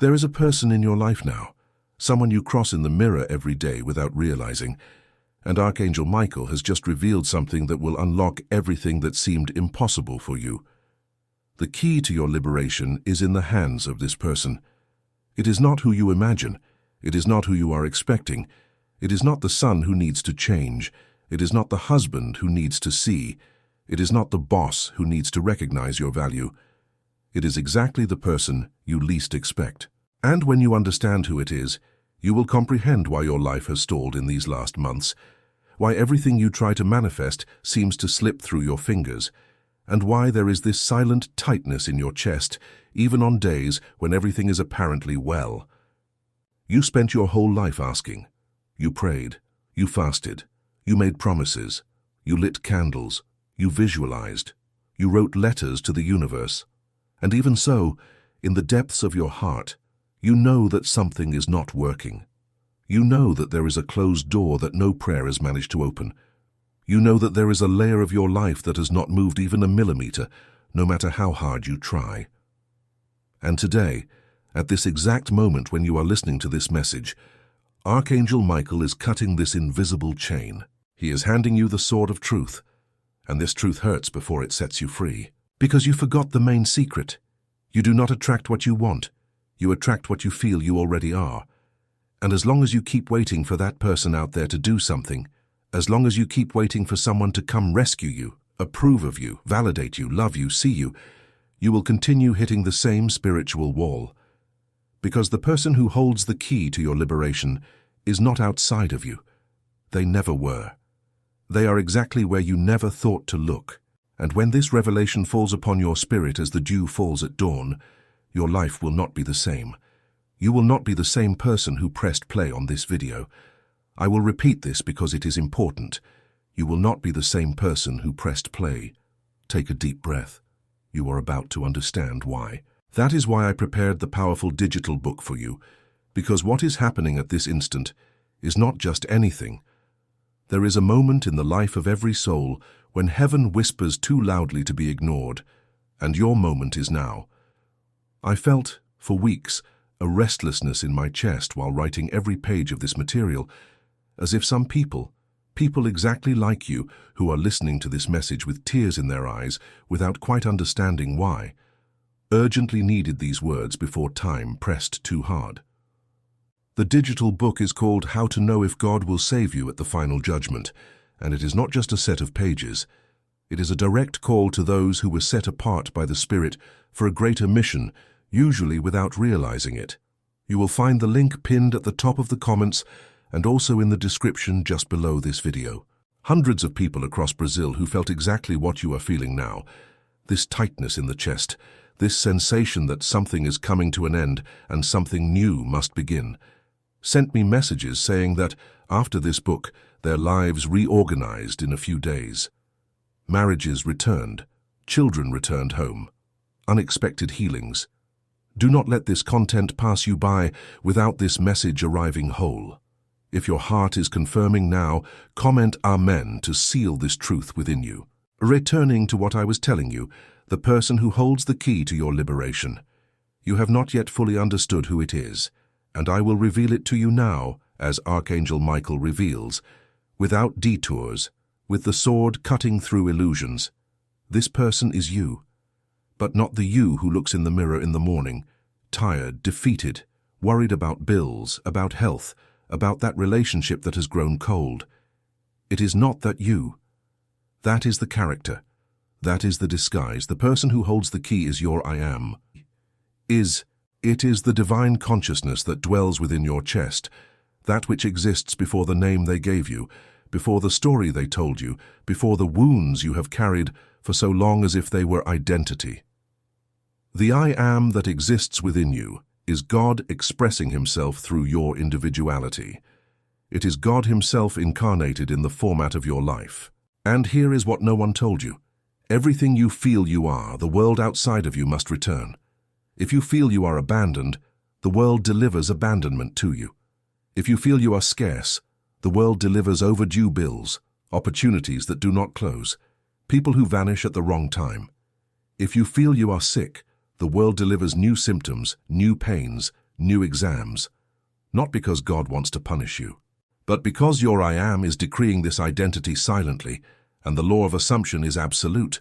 There is a person in your life now, someone you cross in the mirror every day without realizing, and Archangel Michael has just revealed something that will unlock everything that seemed impossible for you. The key to your liberation is in the hands of this person. It is not who you imagine. It is not who you are expecting. It is not the son who needs to change. It is not the husband who needs to see. It is not the boss who needs to recognize your value. It is exactly the person you least expect. And when you understand who it is, you will comprehend why your life has stalled in these last months, why everything you try to manifest seems to slip through your fingers, and why there is this silent tightness in your chest, even on days when everything is apparently well. You spent your whole life asking. You prayed. You fasted. You made promises. You lit candles. You visualized. You wrote letters to the universe. And even so, in the depths of your heart, you know that something is not working. You know that there is a closed door that no prayer has managed to open. You know that there is a layer of your life that has not moved even a millimeter, no matter how hard you try. And today, at this exact moment when you are listening to this message, Archangel Michael is cutting this invisible chain. He is handing you the sword of truth, and this truth hurts before it sets you free. Because you forgot the main secret. You do not attract what you want. You attract what you feel you already are. And as long as you keep waiting for that person out there to do something, as long as you keep waiting for someone to come rescue you, approve of you, validate you, love you, see you, you will continue hitting the same spiritual wall. Because the person who holds the key to your liberation is not outside of you. They never were. They are exactly where you never thought to look. And when this revelation falls upon your spirit as the dew falls at dawn, your life will not be the same. You will not be the same person who pressed play on this video. I will repeat this because it is important. You will not be the same person who pressed play. Take a deep breath. You are about to understand why. That is why I prepared the powerful digital book for you, because what is happening at this instant is not just anything. There is a moment in the life of every soul when heaven whispers too loudly to be ignored, and your moment is now. I felt, for weeks, a restlessness in my chest while writing every page of this material, as if some people exactly like you who are listening to this message with tears in their eyes without quite understanding why, urgently needed these words before time pressed too hard. The digital book is called How to Know If God Will Save You at the Final Judgment, and it is not just a set of pages. It is a direct call to those who were set apart by the Spirit for a greater mission, usually without realizing it. You will find the link pinned at the top of the comments and also in the description just below this video. Hundreds of people across Brazil who felt exactly what you are feeling now. This tightness in the chest, this sensation that something is coming to an end and something new must begin, sent me messages saying that, after this book, their lives reorganized in a few days. Marriages returned, children returned home, unexpected healings. Do not let this content pass you by without this message arriving whole. If your heart is confirming now, comment Amen to seal this truth within you. Returning to what I was telling you, the person who holds the key to your liberation. You have not yet fully understood who it is, and I will reveal it to you now, as Archangel Michael reveals, without detours, with the sword cutting through illusions. This person is you, but not the you who looks in the mirror in the morning, tired, defeated, worried about bills, about health, about that relationship that has grown cold. It is not that you. That is the character. That is the disguise. The person who holds the key is your I am. It is the divine consciousness that dwells within your chest, that which exists before the name they gave you, before the story they told you, before the wounds you have carried for so long as if they were identity. The I am that exists within you is God expressing himself through your individuality. It is God himself incarnated in the format of your life. And here is what no one told you. Everything you feel you are, the world outside of you must return. If you feel you are abandoned, the world delivers abandonment to you. If you feel you are scarce, the world delivers overdue bills, opportunities that do not close, people who vanish at the wrong time. If you feel you are sick, the world delivers new symptoms, new pains, new exams, not because God wants to punish you, but because your I am is decreeing this identity silently, and the law of assumption is absolute.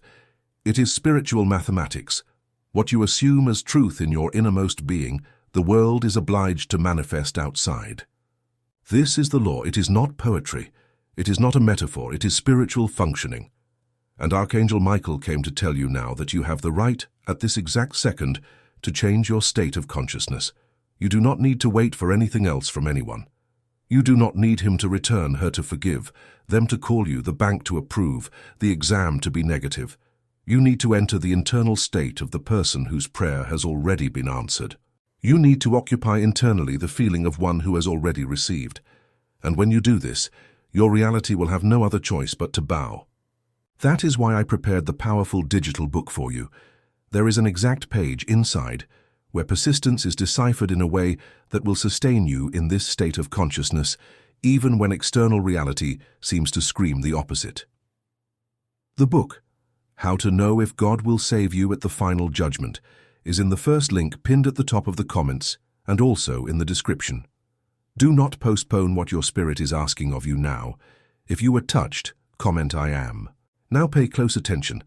It is spiritual mathematics. What you assume as truth in your innermost being, the world is obliged to manifest outside. This is the law. It is not poetry. It is not a metaphor. It is spiritual functioning. And Archangel Michael came to tell you now that you have the right, at this exact second, to change your state of consciousness. You do not need to wait for anything else from anyone. You do not need him to return, her to forgive, them to call you, the bank to approve, the exam to be negative. You need to enter the internal state of the person whose prayer has already been answered. You need to occupy internally the feeling of one who has already received. And when you do this, your reality will have no other choice but to bow. That is why I prepared the powerful digital book for you. There is an exact page inside where persistence is deciphered in a way that will sustain you in this state of consciousness, even when external reality seems to scream the opposite. The book, How to Know If God Will Save You at the Final Judgment, is in the first link pinned at the top of the comments and also in the description. Do not postpone what your spirit is asking of you now. If you were touched, comment I am. Now pay close attention,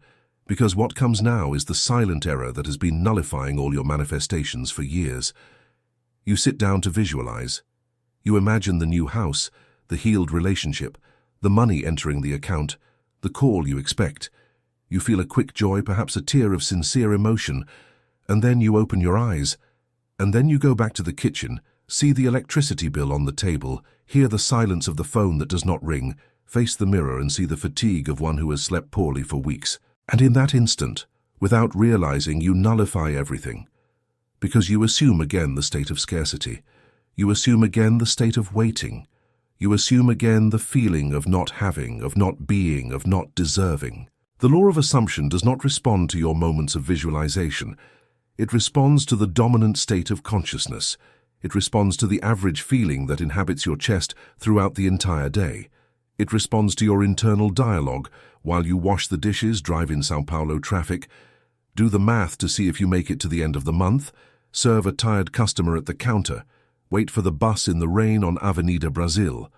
because what comes now is the silent error that has been nullifying all your manifestations for years. You sit down to visualize. You imagine the new house, the healed relationship, the money entering the account, the call you expect. You feel a quick joy, perhaps a tear of sincere emotion, and then you open your eyes. And then you go back to the kitchen, see the electricity bill on the table, hear the silence of the phone that does not ring, face the mirror and see the fatigue of one who has slept poorly for weeks. And in that instant, without realizing, you nullify everything. Because you assume again the state of scarcity. You assume again the state of waiting. You assume again the feeling of not having, of not being, of not deserving. The law of assumption does not respond to your moments of visualization. It responds to the dominant state of consciousness. It responds to the average feeling that inhabits your chest throughout the entire day. It responds to your internal dialogue while you wash the dishes, drive in São Paulo traffic, do the math to see if you make it to the end of the month, serve a tired customer at the counter, wait for the bus in the rain on Avenida Brasil.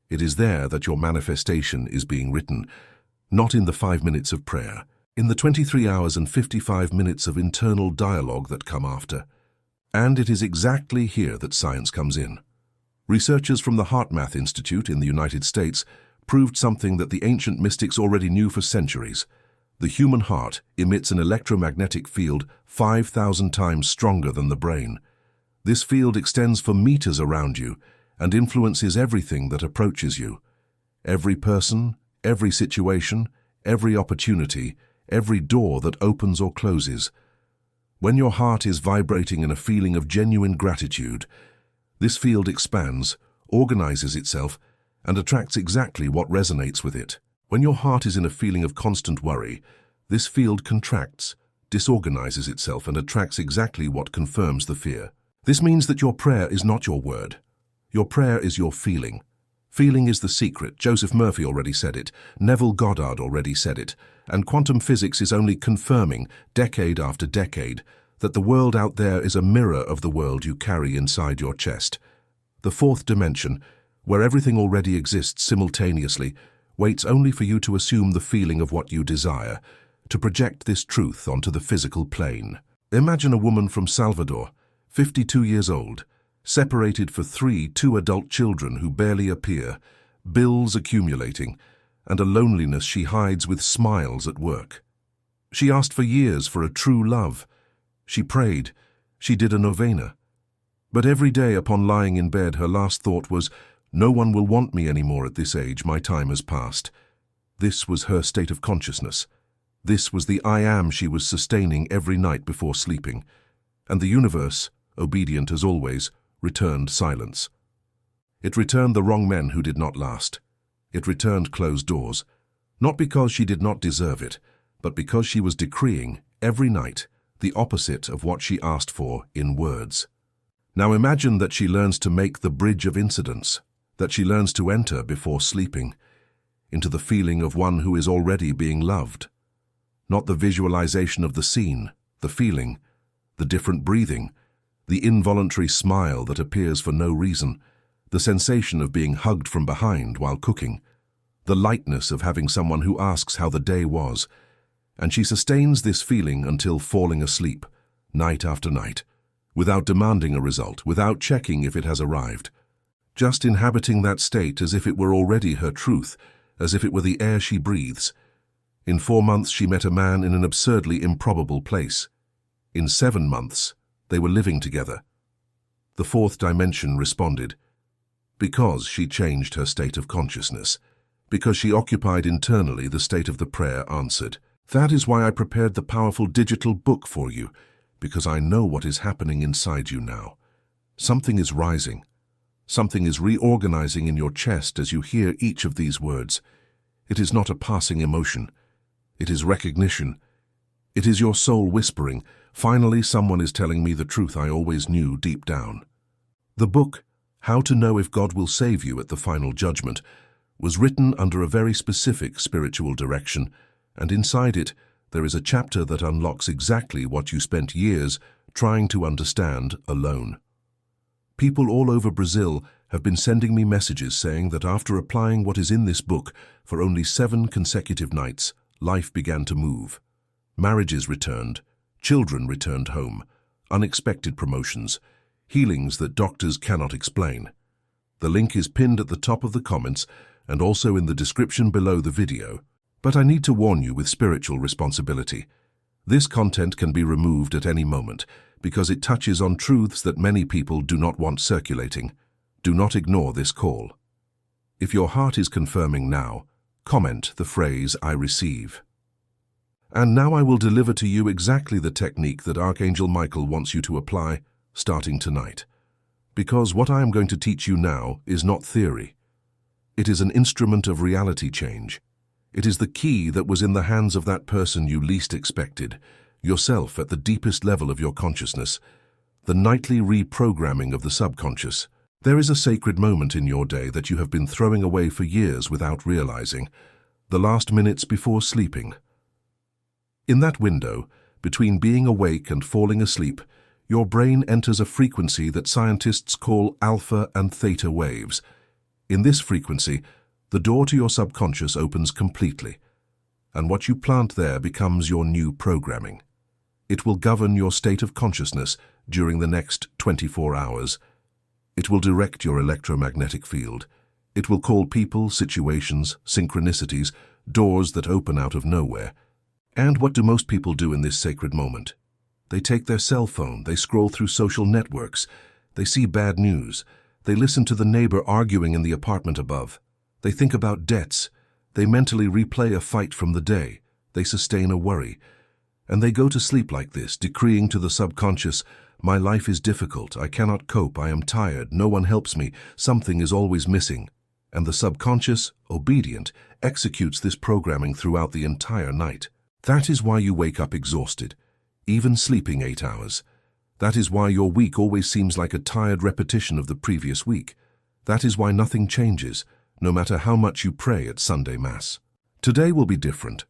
It is there that your manifestation is being written, not in the 5 minutes of prayer, in the 23 hours and 55 minutes of internal dialogue that come after. And it is exactly here that science comes in. Researchers from the HeartMath Institute in the United States proved something that the ancient mystics already knew for centuries. The human heart emits an electromagnetic field 5,000 times stronger than the brain. This field extends for meters around you and influences everything that approaches you. Every person, every situation, every opportunity, every door that opens or closes. When your heart is vibrating in a feeling of genuine gratitude, this field expands, organizes itself, and attracts exactly what resonates with it. When your heart is in a feeling of constant worry, this field contracts, disorganizes itself, and attracts exactly what confirms the fear. This means that your prayer is not your word. Your prayer is your feeling. Feeling is the secret. Joseph Murphy already said it. Neville Goddard already said it. And quantum physics is only confirming, decade after decade, that the world out there is a mirror of the world you carry inside your chest. The fourth dimension, where everything already exists simultaneously, waits only for you to assume the feeling of what you desire, to project this truth onto the physical plane. Imagine a woman from Salvador, 52 years old, separated for 2 adult children who barely appear, bills accumulating, and a loneliness she hides with smiles at work. She asked for years for a true love. She prayed. She did a novena. But every day upon lying in bed, her last thought was, "No one will want me anymore at this age, my time has passed." This was her state of consciousness. This was the I am she was sustaining every night before sleeping. And the universe, obedient as always, returned silence. It returned the wrong men who did not last. It returned closed doors, not because she did not deserve it, but because she was decreeing, every night, the opposite of what she asked for in words. Now imagine that she learns to make the bridge of incidents, that she learns to enter before sleeping, into the feeling of one who is already being loved. Not the visualization of the scene, the feeling, the different breathing, the involuntary smile that appears for no reason, the sensation of being hugged from behind while cooking, the lightness of having someone who asks how the day was, and she sustains this feeling until falling asleep, night after night, without demanding a result, without checking if it has arrived, just inhabiting that state as if it were already her truth, as if it were the air she breathes. In 4 months she met a man in an absurdly improbable place. In 7 months, they were living together. The fourth dimension responded, because she changed her state of consciousness, because she occupied internally the state of the prayer answered. That is why I prepared the powerful digital book for you, because I know what is happening inside you now. Something is rising. Something is reorganizing in your chest as you hear each of these words. It is not a passing emotion. It is recognition. It is your soul whispering, finally someone is telling me the truth I always knew deep down. The book, How to Know If God Will Save You at the Final Judgment, was written under a very specific spiritual direction, and inside it there is a chapter that unlocks exactly what you spent years trying to understand alone. People all over Brazil have been sending me messages saying that after applying what is in this book for only 7 consecutive nights, life began to move. Marriages returned, children returned home, unexpected promotions, healings that doctors cannot explain. The link is pinned at the top of the comments and also in the description below the video. But I need to warn you with spiritual responsibility. This content can be removed at any moment because it touches on truths that many people do not want circulating. Do not ignore this call. If your heart is confirming now, comment the phrase, "I receive." And now I will deliver to you exactly the technique that Archangel Michael wants you to apply, starting tonight. Because what I am going to teach you now is not theory. It is an instrument of reality change. It is the key that was in the hands of that person you least expected, yourself at the deepest level of your consciousness, the nightly reprogramming of the subconscious. There is a sacred moment in your day that you have been throwing away for years without realizing, the last minutes before sleeping. In that window, between being awake and falling asleep, your brain enters a frequency that scientists call alpha and theta waves. In this frequency, the door to your subconscious opens completely, and what you plant there becomes your new programming. It will govern your state of consciousness during the next 24 hours. It will direct your electromagnetic field. It will call people, situations, synchronicities, doors that open out of nowhere. And what do most people do in this sacred moment? They take their cell phone, they scroll through social networks, they see bad news, they listen to the neighbor arguing in the apartment above. They think about debts, they mentally replay a fight from the day, they sustain a worry, and they go to sleep like this, decreeing to the subconscious, "My life is difficult, I cannot cope, I am tired, no one helps me, something is always missing." And the subconscious, obedient, executes this programming throughout the entire night. That is why you wake up exhausted, even sleeping 8 hours. That is why your week always seems like a tired repetition of the previous week. That is why nothing changes, no matter how much you pray at Sunday Mass. Today will be different.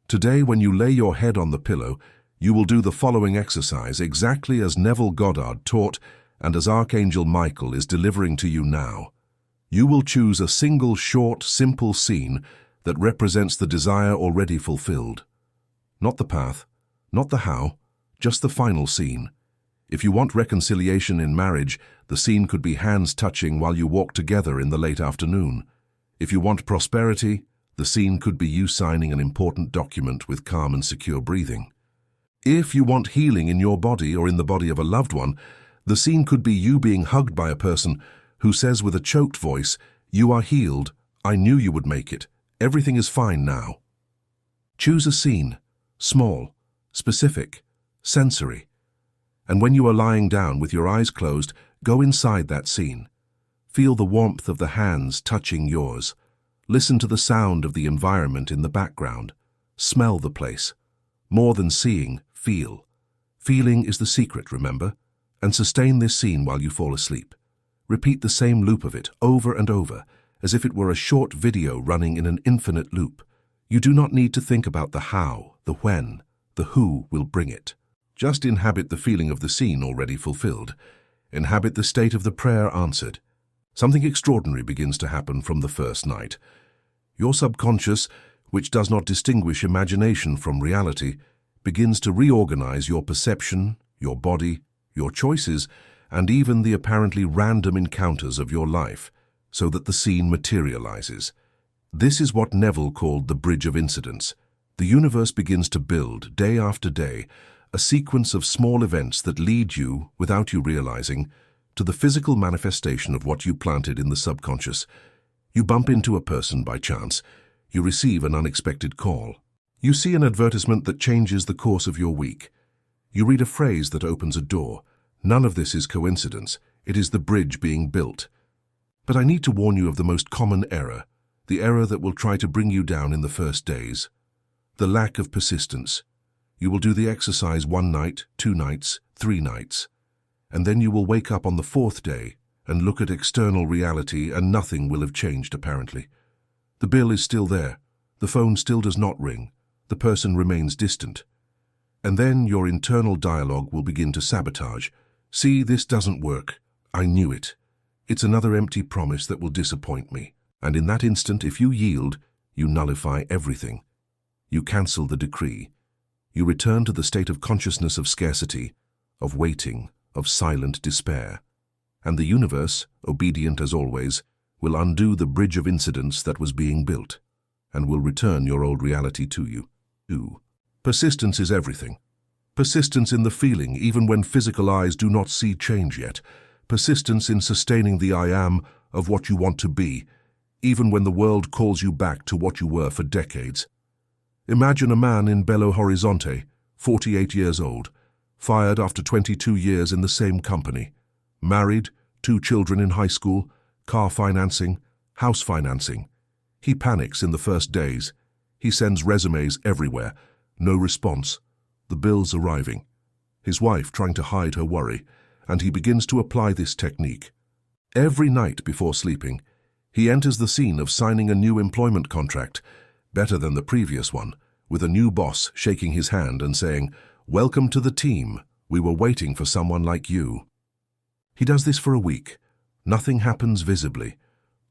Today, when you lay your head on the pillow, you will do the following exercise exactly as Neville Goddard taught and as Archangel Michael is delivering to you now. You will choose a single short, simple scene that represents the desire already fulfilled. Not the path, not the how, just the final scene. If you want reconciliation in marriage, the scene could be hands touching while you walk together in the late afternoon. If you want prosperity, the scene could be you signing an important document with calm and secure breathing. If you want healing in your body or in the body of a loved one, the scene could be you being hugged by a person who says with a choked voice, "You are healed, I knew you would make it, everything is fine now." Choose a scene, small, specific, sensory. And when you are lying down with your eyes closed, go inside that scene. Feel the warmth of the hands touching yours. Listen to the sound of the environment in the background. Smell the place. More than seeing, feel. Feeling is the secret, remember? And sustain this scene while you fall asleep. Repeat the same loop of it over and over, as if it were a short video running in an infinite loop. You do not need to think about the how, the when, the who will bring it. Just inhabit the feeling of the scene already fulfilled. Inhabit the state of the prayer answered. Something extraordinary begins to happen from the first night. Your subconscious, which does not distinguish imagination from reality, begins to reorganize your perception, your body, your choices, and even the apparently random encounters of your life, so that the scene materializes. This is what Neville called the bridge of incidents. The universe begins to build, day after day, a sequence of small events that lead you, without you realizing, to the physical manifestation of what you planted in the subconscious. You bump into a person by chance. You receive an unexpected call. You see an advertisement that changes the course of your week. You read a phrase that opens a door. None of this is coincidence. It is the bridge being built. But I need to warn you of the most common error, the error that will try to bring you down in the first days. The lack of persistence. You will do the exercise 1 night, 2 nights, 3 nights, and then you will wake up on the 4th day and look at external reality and nothing will have changed apparently. The bill is still there, the phone still does not ring, the person remains distant. And then your internal dialogue will begin to sabotage. See, this doesn't work. I knew it. It's another empty promise that will disappoint me. And in that instant, if you yield, you nullify everything. You cancel the decree. You return to the state of consciousness of scarcity, of waiting, of silent despair. And the universe, obedient as always, will undo the bridge of incidents that was being built, and will return your old reality to you. 2. Persistence is everything. Persistence in the feeling, even when physical eyes do not see change yet. Persistence in sustaining the I am of what you want to be, even when the world calls you back to what you were for decades. Imagine a man in Belo Horizonte, 48 years old, fired after 22 years in the same company, married, 2 children in high school, car financing, house financing. He panics in the first days. He sends resumes everywhere. No response. The bills arriving. His wife trying to hide her worry, and he begins to apply this technique. Every night before sleeping, he enters the scene of signing a new employment contract, better than the previous one, with a new boss shaking his hand and saying, "Welcome to the team. We were waiting for someone like you." He does this for a week. Nothing happens visibly.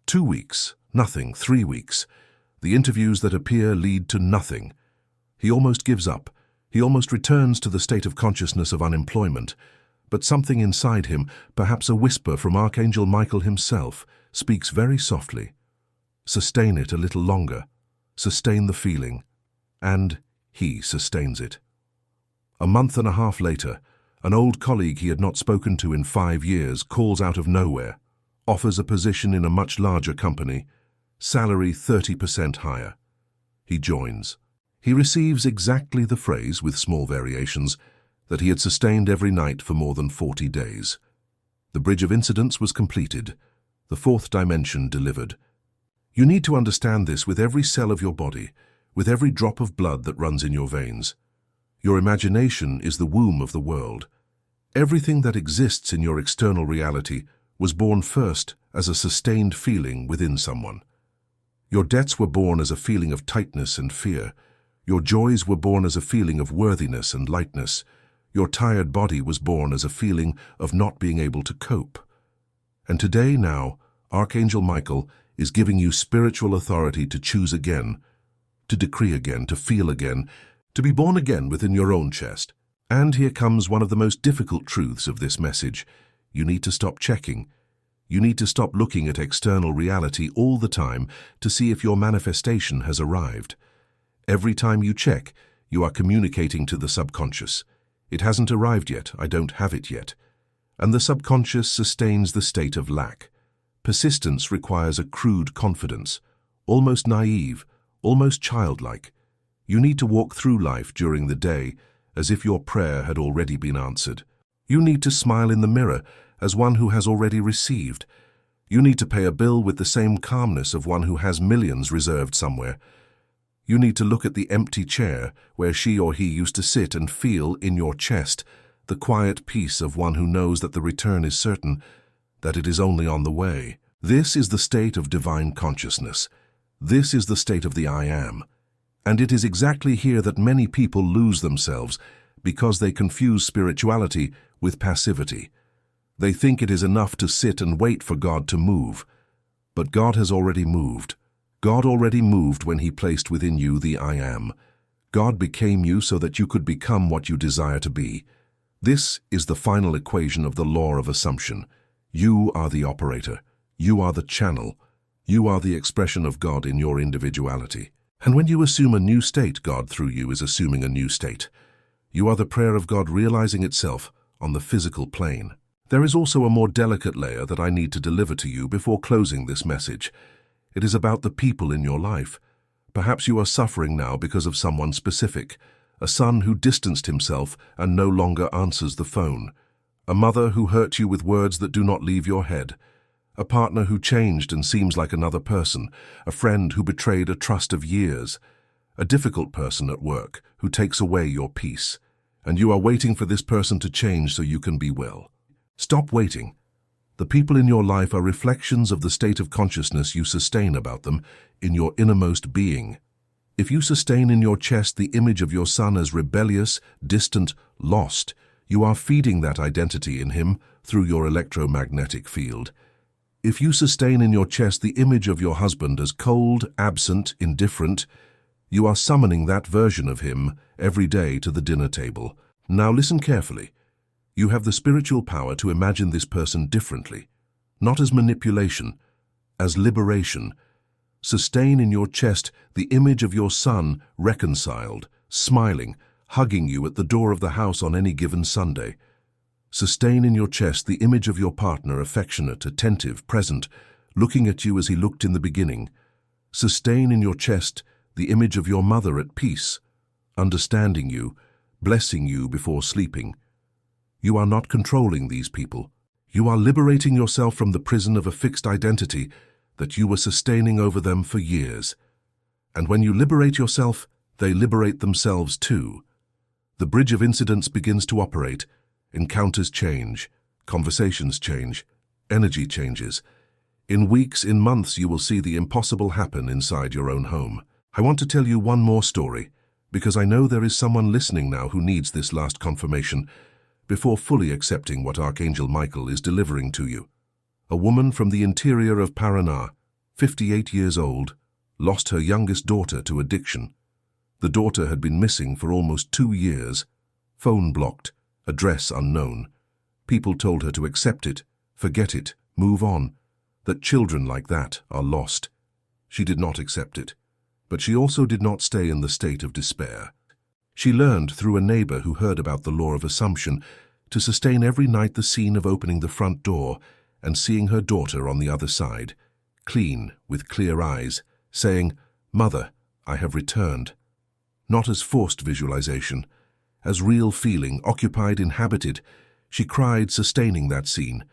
2 weeks, nothing. 3 weeks. The interviews that appear lead to nothing. He almost gives up. He almost returns to the state of consciousness of unemployment. But something inside him, perhaps a whisper from Archangel Michael himself, speaks very softly. Sustain it a little longer. Sustain the feeling. And he sustains it. A month and a half later, an old colleague he had not spoken to in 5 years calls out of nowhere, offers a position in a much larger company, salary 30% higher. He joins. He receives exactly the phrase, with small variations, that he had sustained every night for more than 40 days. The bridge of incidents was completed, the 4th dimension delivered. You need to understand this with every cell of your body, with every drop of blood that runs in your veins. Your imagination is the womb of the world. Everything that exists in your external reality was born first as a sustained feeling within someone. Your debts were born as a feeling of tightness and fear. Your joys were born as a feeling of worthiness and lightness. Your tired body was born as a feeling of not being able to cope. And today now, Archangel Michael is giving you spiritual authority to choose again, to decree again, to feel again, to be born again within your own chest. And here comes one of the most difficult truths of this message. You need to stop checking. You need to stop looking at external reality all the time to see if your manifestation has arrived. Every time you check, you are communicating to the subconscious. It hasn't arrived yet, I don't have it yet. And the subconscious sustains the state of lack. Persistence requires a crude confidence, almost naive, almost childlike. You need to walk through life during the day as if your prayer had already been answered. You need to smile in the mirror as one who has already received. You need to pay a bill with the same calmness of one who has millions reserved somewhere. You need to look at the empty chair where she or he used to sit and feel in your chest the quiet peace of one who knows that the return is certain, that it is only on the way. This is the state of divine consciousness. This is the state of the I am. And it is exactly here that many people lose themselves, because they confuse spirituality with passivity. They think it is enough to sit and wait for God to move. But God has already moved. God already moved when He placed within you the I Am. God became you so that you could become what you desire to be. This is the final equation of the law of assumption. You are the operator. You are the channel. You are the expression of God in your individuality. And when you assume a new state, God through you is assuming a new state. You are the prayer of God realizing itself on the physical plane. There is also a more delicate layer that I need to deliver to you before closing this message. It is about the people in your life. Perhaps you are suffering now because of someone specific, a son who distanced himself and no longer answers the phone, a mother who hurt you with words that do not leave your head, a partner who changed and seems like another person, a friend who betrayed a trust of years, a difficult person at work who takes away your peace, and you are waiting for this person to change so you can be well. Stop waiting. The people in your life are reflections of the state of consciousness you sustain about them in your innermost being. If you sustain in your chest the image of your son as rebellious, distant, lost, you are feeding that identity in him through your electromagnetic field. If you sustain in your chest the image of your husband as cold, absent, indifferent, you are summoning that version of him every day to the dinner table. Now listen carefully. You have the spiritual power to imagine this person differently, not as manipulation, as liberation. Sustain in your chest the image of your son reconciled, smiling, hugging you at the door of the house on any given Sunday. Sustain in your chest the image of your partner affectionate, attentive, present, looking at you as he looked in the beginning. Sustain in your chest the image of your mother at peace, understanding you, blessing you before sleeping. You are not controlling these people. You are liberating yourself from the prison of a fixed identity that you were sustaining over them for years. And when you liberate yourself, they liberate themselves too. The bridge of incidents begins to operate. Encounters change, conversations change, energy changes. In weeks, in months, you will see the impossible happen inside your own home. I want to tell you one more story, because I know there is someone listening now who needs this last confirmation before fully accepting what Archangel Michael is delivering to you. A woman from the interior of Paraná, 58 years old, lost her youngest daughter to addiction. The daughter had been missing for almost 2 years, phone blocked, address unknown. People told her to accept it, forget it, move on, that children like that are lost. She did not accept it, but she also did not stay in the state of despair. She learned through a neighbor who heard about the law of assumption to sustain every night the scene of opening the front door and seeing her daughter on the other side, clean, with clear eyes, saying, "Mother, I have returned." Not as forced visualization, as real feeling, occupied, inhabited. She cried, sustaining that scene.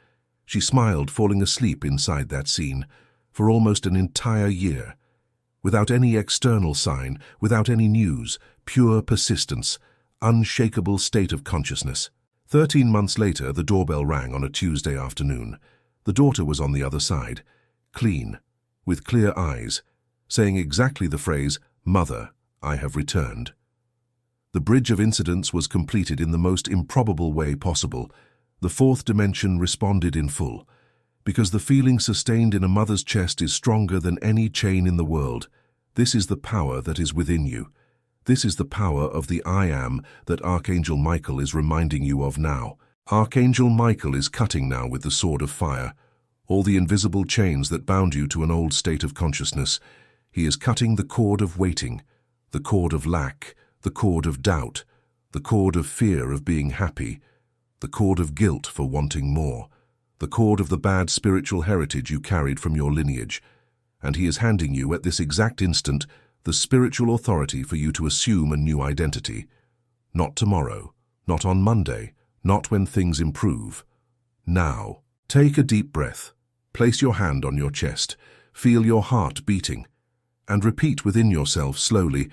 She smiled, falling asleep inside that scene, for almost an entire year. Without any external sign, without any news, pure persistence, unshakable state of consciousness. 13 months later, the doorbell rang on a Tuesday afternoon. The daughter was on the other side, clean, with clear eyes, saying exactly the phrase, "Mother, I have returned." The bridge of incidents was completed in the most improbable way possible. The fourth dimension responded in full, because the feeling sustained in a mother's chest is stronger than any chain in the world. This is the power that is within you. This is the power of the I Am that Archangel Michael is reminding you of now. Archangel Michael is cutting now with the sword of fire all the invisible chains that bound you to an old state of consciousness. He is cutting the cord of waiting, the cord of lack, the cord of doubt, the cord of fear of being happy, the cord of guilt for wanting more, the cord of the bad spiritual heritage you carried from your lineage. And he is handing you at this exact instant the spiritual authority for you to assume a new identity. Not tomorrow, not on Monday, not when things improve. Now. Take a deep breath. Place your hand on your chest. Feel your heart beating. And repeat within yourself slowly,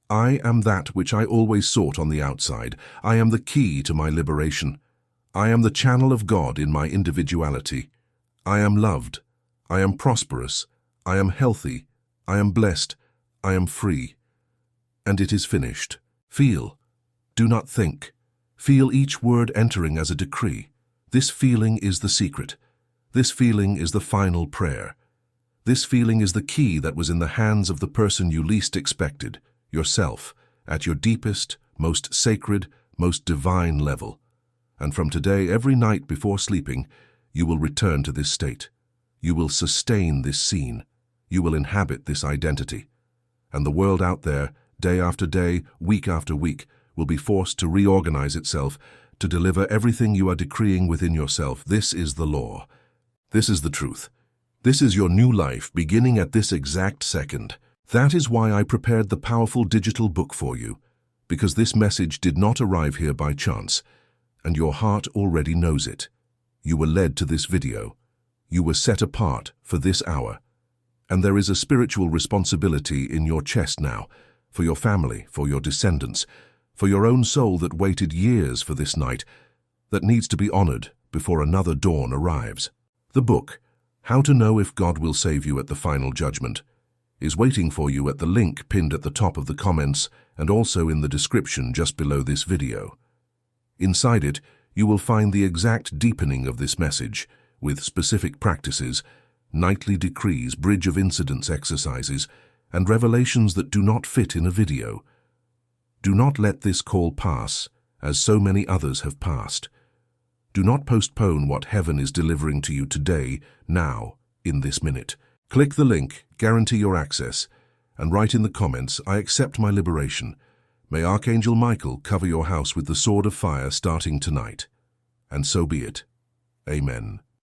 "I am that which I always sought on the outside. I am the key to my liberation. I am the channel of God in my individuality. I am loved. I am prosperous. I am healthy. I am blessed. I am free." And it is finished. Feel. Do not think. Feel each word entering as a decree. This feeling is the secret. This feeling is the final prayer. This feeling is the key that was in the hands of the person you least expected, yourself, at your deepest, most sacred, most divine level. And from today, every night before sleeping, you will return to this state. You will sustain this scene. You will inhabit this identity. And the world out there, day after day, week after week, will be forced to reorganize itself to deliver everything you are decreeing within yourself. This is the law. This is the truth. This is your new life beginning at this exact second. That is why I prepared the powerful digital book for you, because this message did not arrive here by chance, and your heart already knows it. You were led to this video. You were set apart for this hour. And there is a spiritual responsibility in your chest now, for your family, for your descendants, for your own soul that waited years for this night, that needs to be honored before another dawn arrives. The book, How to Know If God Will Save You at the Final Judgment, is waiting for you at the link pinned at the top of the comments and also in the description just below this video. Inside it, you will find the exact deepening of this message, with specific practices, nightly decrees, bridge of incidents exercises, and revelations that do not fit in a video. Do not let this call pass, as so many others have passed. Do not postpone what heaven is delivering to you today, now, in this minute. Click the link, guarantee your access, and write in the comments, I accept my liberation. May Archangel Michael cover your house with the sword of fire starting tonight. And so be it. Amen.